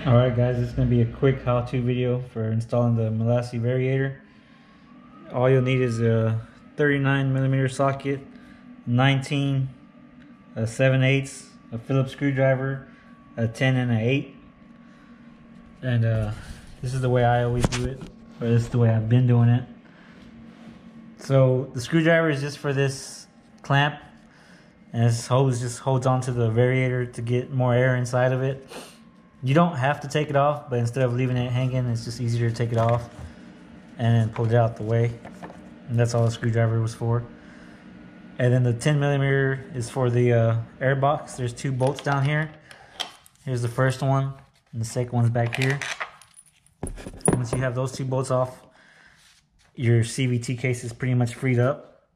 Alright guys, this is going to be a quick how-to video for installing the malossi variator. All you'll need is a 39mm socket, 19, a 7/8, a Phillips screwdriver, a 10 and an 8. And this is the way I always do it, or this is the way I've been doing it. So the screwdriver is just for this clamp, and this hose just holds onto the variator to get more air inside of it. You don't have to take it off, but instead of leaving it hanging, it's just easier to take it off and then pull it out the way. And that's all the screwdriver was for. And then the 10mm is for the air box. There's 2 bolts down here. Here's the first one, and the second one's back here. Once you have those 2 bolts off, your CVT case is pretty much freed up.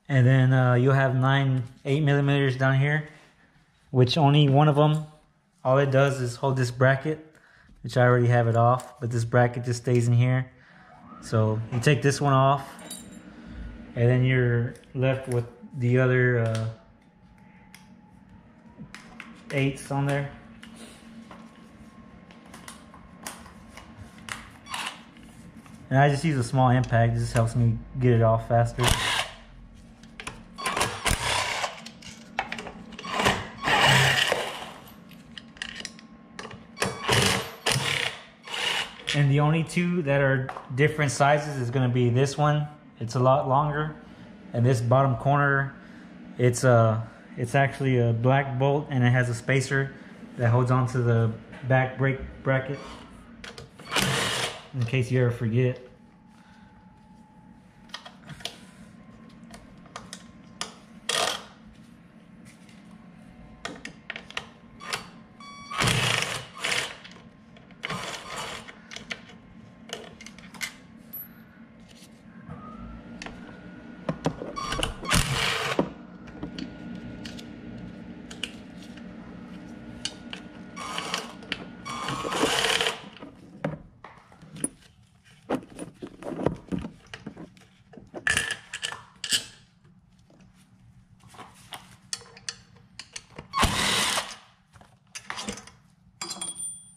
And then you'll have 9 8mm down here, which only one of them, all it does is hold this bracket, which I already have it off, but this bracket just stays in here. So you take this one off, and then you're left with the other 8s on there. And I just use a small impact, it just helps me get it off faster. And the only 2 that are different sizes is going to be this one. It's a lot longer, and this bottom corner, it's actually a black bolt, and it has a spacer that holds onto the back brake bracket in case you ever forget.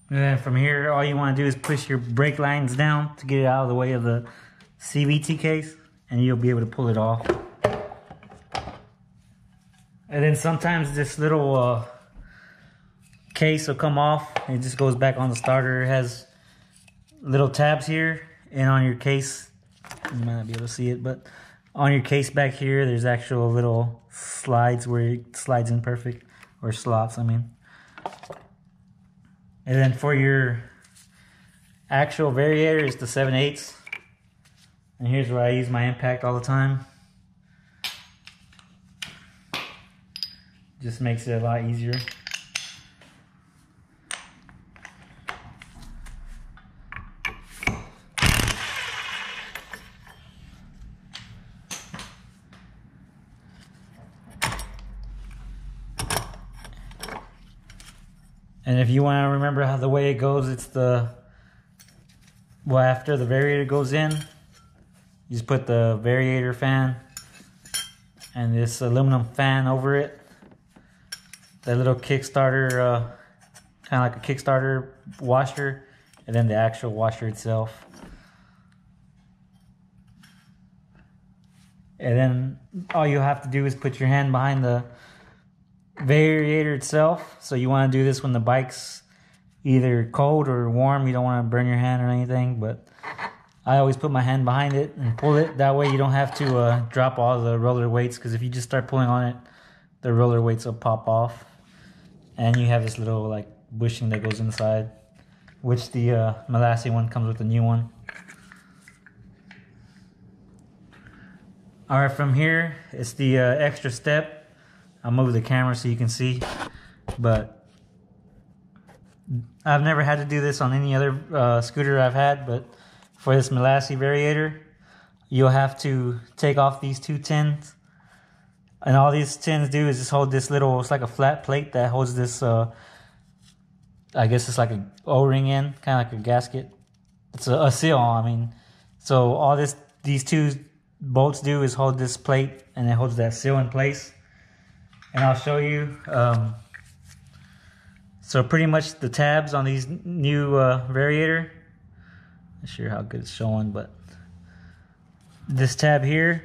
And then from here, all you want to do is push your brake lines down to get it out of the way of the CVT case, and you'll be able to pull it off. And then sometimes this little case will come off, and it just goes back on the starter. It has little tabs here, and on your case, you might not be able to see it, but on your case back here, there's actual little slides where it slides in perfect, or slots, I mean. And then for your actual variator, it's the 7/8. And here's where I use my impact all the time. Just makes it a lot easier. And if you want to remember how the way it goes, it's after the variator goes in, you just put the variator fan and this aluminum fan over it. That little Kickstarter, kind of like a Kickstarter washer, and then the actual washer itself. And then all you have to do is put your hand behind the variator itself. So you want to do this when the bike's either cold or warm. You don't want to burn your hand or anything, but I always put my hand behind it and pull it. That way you don't have to drop all the roller weights, because if you just start pulling on it, the roller weights will pop off. And you have this little like bushing that goes inside, which the malossi one comes with a new one. Alright, from here it's the extra step. I'll move the camera so you can see, but I've never had to do this on any other scooter I've had, but for this malossi variator, you'll have to take off these 2 tins, and all these tins do is just hold this little, it's like a flat plate that holds this, I guess it's like an O-ring in, kind of like a gasket. It's a seal, I mean. So all these 2 bolts do is hold this plate, and it holds that seal in place. And I'll show you. So pretty much the tabs on these new variator, not sure how good it's showing, but this tab here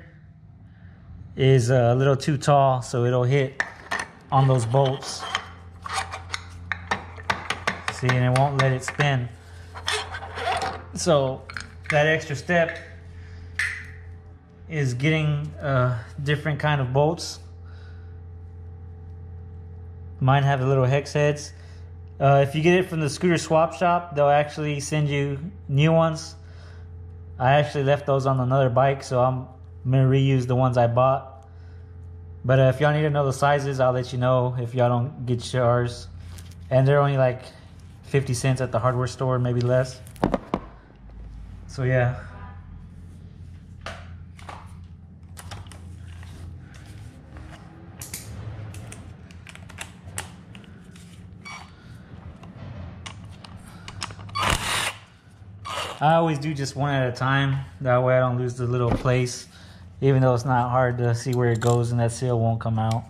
is a little too tall, so it'll hit on those bolts. See, and it won't let it spin. So that extra step is getting different kind of bolts. Mine have the little hex heads. If you get it from the scooter swap shop, they'll actually send you new ones. I actually left those on another bike, so I'm gonna reuse the ones I bought. But if y'all need to know the sizes, I'll let you know if y'all don't get yours. And they're only like 50 cents at the hardware store, maybe less. So yeah. I always do just one at a time. That way I don't lose the little place. Even though it's not hard to see where it goes and that seal won't come out.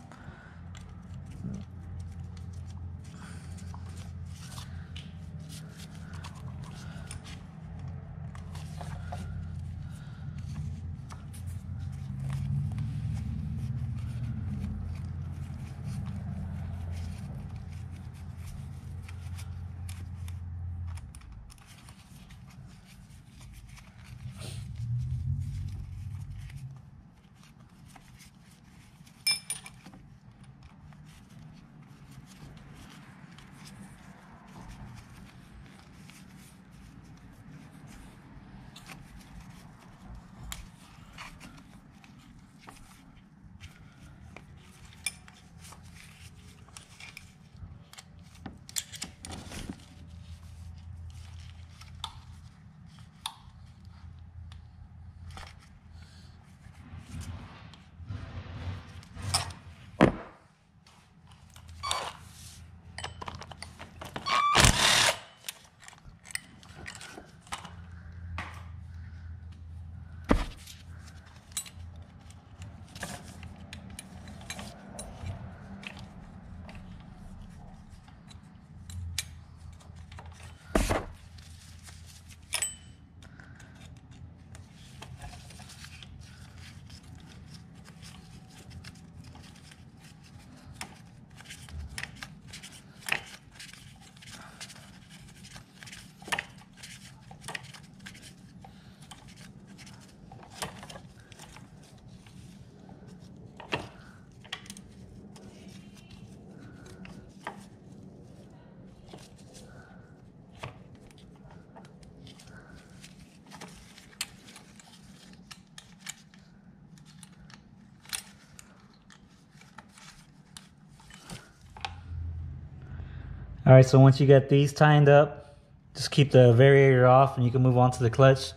All right, so once you get these tightened up, just keep the variator off and you can move on to the clutch.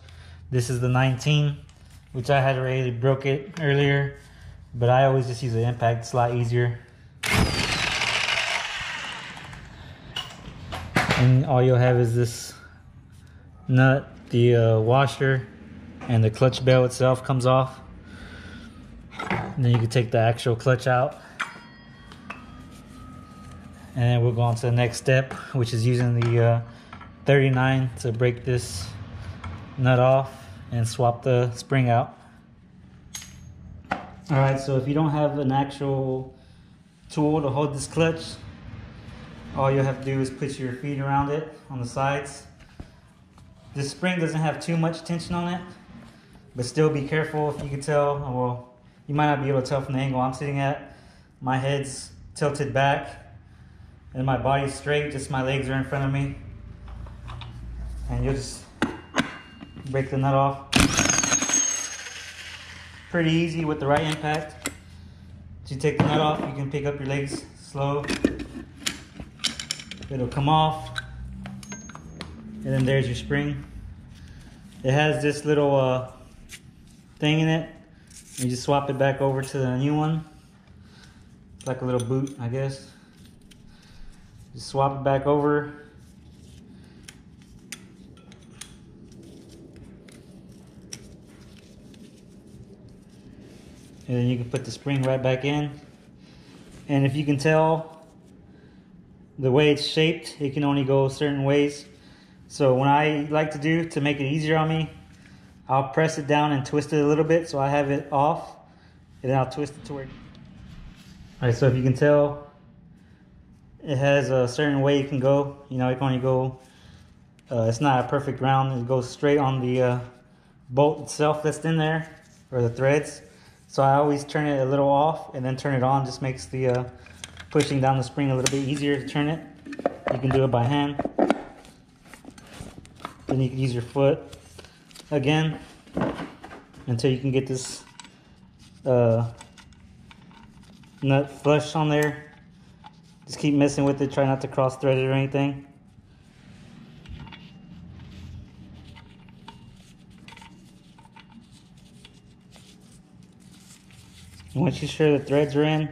This is the 19, which I had already broke it earlier, but I always just use the impact. It's a lot easier. And all you'll have is this nut, the washer, and the clutch bell itself comes off. And then you can take the actual clutch out. And then we'll go on to the next step, which is using the 39 to break this nut off and swap the spring out. All right, so if you don't have an actual tool to hold this clutch, all you'll have to do is put your feet around it on the sides. This spring doesn't have too much tension on it, but still be careful. If you can tell, well, you might not be able to tell from the angle I'm sitting at. My head's tilted back and my body's straight, just my legs are in front of me. And you'll just break the nut off. Pretty easy with the right impact. As you take the nut off, you can pick up your legs slow. It'll come off. And then there's your spring. It has this little thing in it. You just swap it back over to the new one. It's like a little boot, I guess. Just swap it back over. And then you can put the spring right back in. And if you can tell, the way it's shaped, it can only go certain ways. So what I like to do to make it easier on me, I'll press it down and twist it a little bit so I have it off, and then I'll twist it to where... Alright, so if you can tell, it has a certain way you can go. You know, it can only go, it's not a perfect round, it goes straight on the bolt itself that's in there, or the threads. So I always turn it a little off and then turn it on. Just makes the pushing down the spring a little bit easier to turn it. You can do it by hand. Then you can use your foot again until you can get this nut flush on there. Just keep messing with it, try not to cross thread it or anything. Once you're sure the threads are in,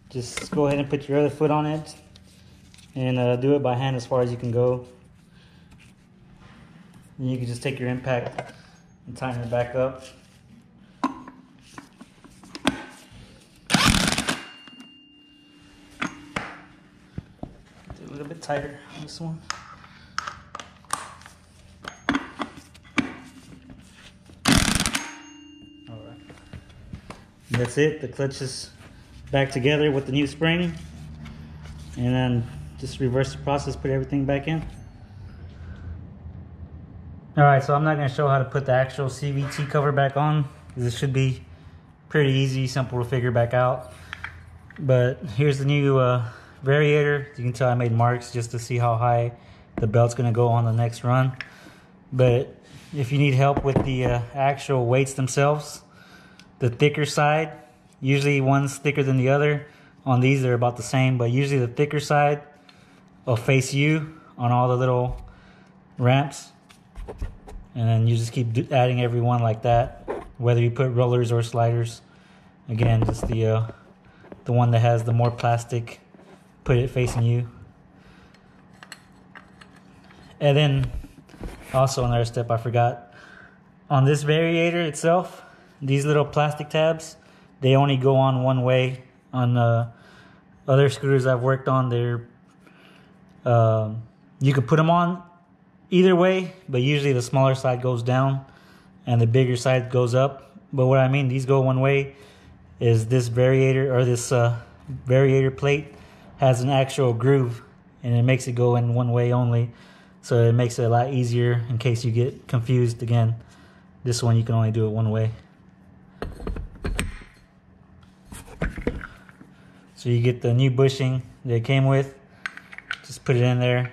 just go ahead and put your other foot on it and do it by hand as far as you can go. And you can just take your impact and tighten it back up. Do a little bit tighter on this one. Alright. That's it. The clutch is back together with the new spring. And then just reverse the process, put everything back in. Alright, so I'm not going to show how to put the actual CVT cover back on, because it should be pretty easy, simple to figure back out. But here's the new variator. You can tell I made marks just to see how high the belt's going to go on the next run. But if you need help with the actual weights themselves, the thicker side, usually one's thicker than the other. On these they're about the same, but usually the thicker side will face you on all the little ramps. And then you just keep adding every one like that, whether you put rollers or sliders. Again, just the one that has the more plastic, put it facing you. And then also another step I forgot, on this variator itself, these little plastic tabs, they only go on one way. On other scooters I've worked on, they're you can put them on either way, but usually the smaller side goes down and the bigger side goes up. But what I mean, these go one way, is this variator, or this variator plate has an actual groove, and it makes it go in one way only. So it makes it a lot easier in case you get confused. Again, this one you can only do it one way. So you get the new bushing that it came with, just put it in there,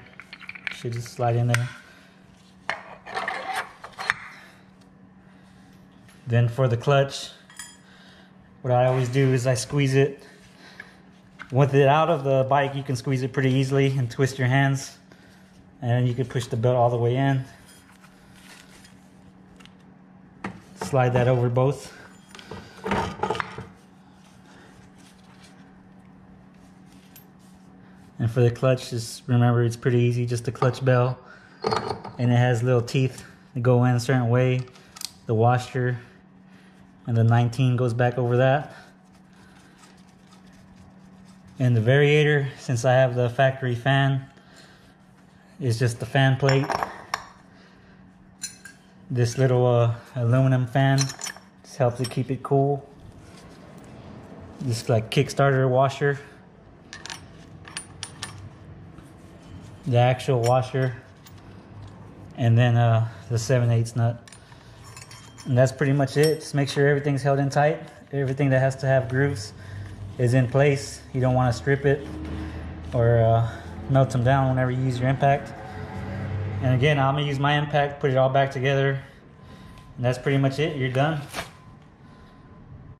should just slide in there. Then for the clutch, what I always do is I squeeze it. With it out of the bike, you can squeeze it pretty easily and twist your hands, and you can push the belt all the way in. Slide that over both. And for the clutch, just remember it's pretty easy, just a clutch bell. And it has little teeth that go in a certain way. The washer and the 19 goes back over that. And the variator, since I have the factory fan, is just the fan plate. This little aluminum fan just helps it keep it cool. This like Kickstarter washer. The actual washer, and then the 7/8 nut, and that's pretty much it. Just make sure everything's held in tight. Everything that has to have grooves is in place. You don't want to strip it or melt them down whenever you use your impact. And again, I'm gonna use my impact, put it all back together, and that's pretty much it. You're done.